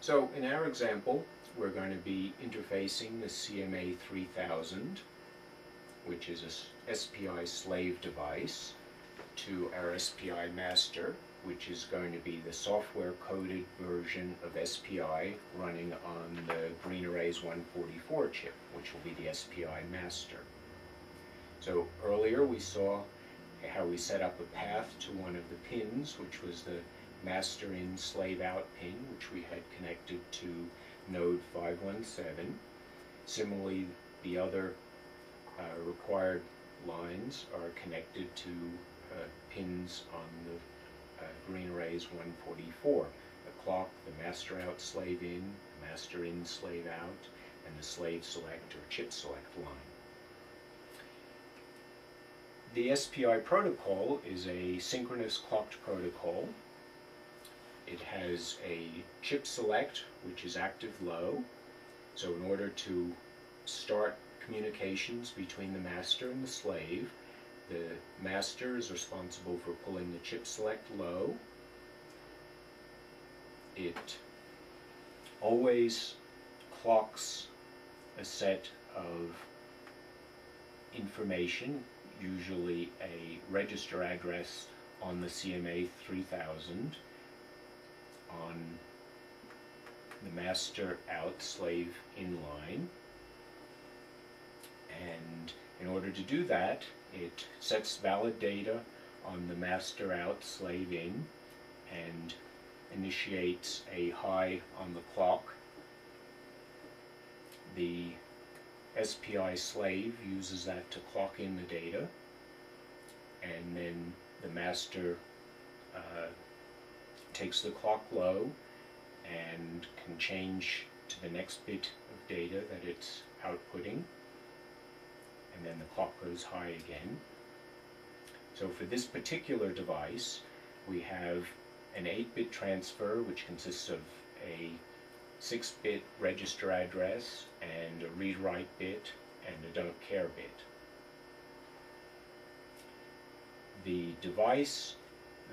So in our example, we're going to be interfacing the CMA 3000, which is a SPI slave device, to our SPI master, which is going to be the software-coded version of SPI running on the Green Arrays 144 chip, which will be the SPI master. So earlier we saw how we set up a path to one of the pins, which was the master in slave out pin, which we had connected to node 517. Similarly, the other required lines are connected to pins on the Green Arrays 144. The clock, the master out slave in, master in slave out, and the slave select or chip select line. The SPI protocol is a synchronous clocked protocol. It has a chip select, which is active low. So in order to start communications between the master and the slave, the master is responsible for pulling the chip select low. It always clocks a set of information, usually a register address on the CMA 3000 on the master out slave in line. And in order to do that, it sets valid data on the master out slave in and initiates a high on the clock. The SPI slave uses that to clock in the data, and then the master takes the clock low and can change to the next bit of data that it's outputting, and then the clock goes high again. So for this particular device, we have an 8-bit transfer, which consists of a 6-bit register address and a read-write bit and a don't care bit. The device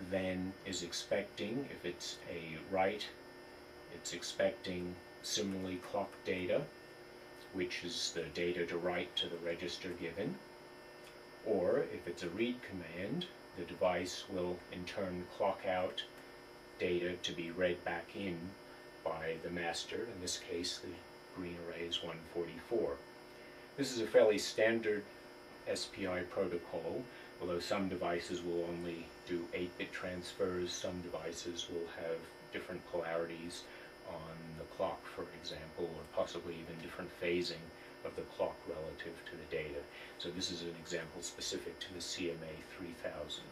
then is expecting, if it's a write, it's expecting similarly clocked data, which is the data to write to the register given. Or if it's a read command, the device will in turn clock out data to be read back in by the master, in this case the Green Arrays 144. This is a fairly standard SPI protocol, although some devices will only do 8-bit transfers, some devices will have different polarities on the clock, for example, or possibly even different phasing of the clock relative to the data. So this is an example specific to the CMA 3000.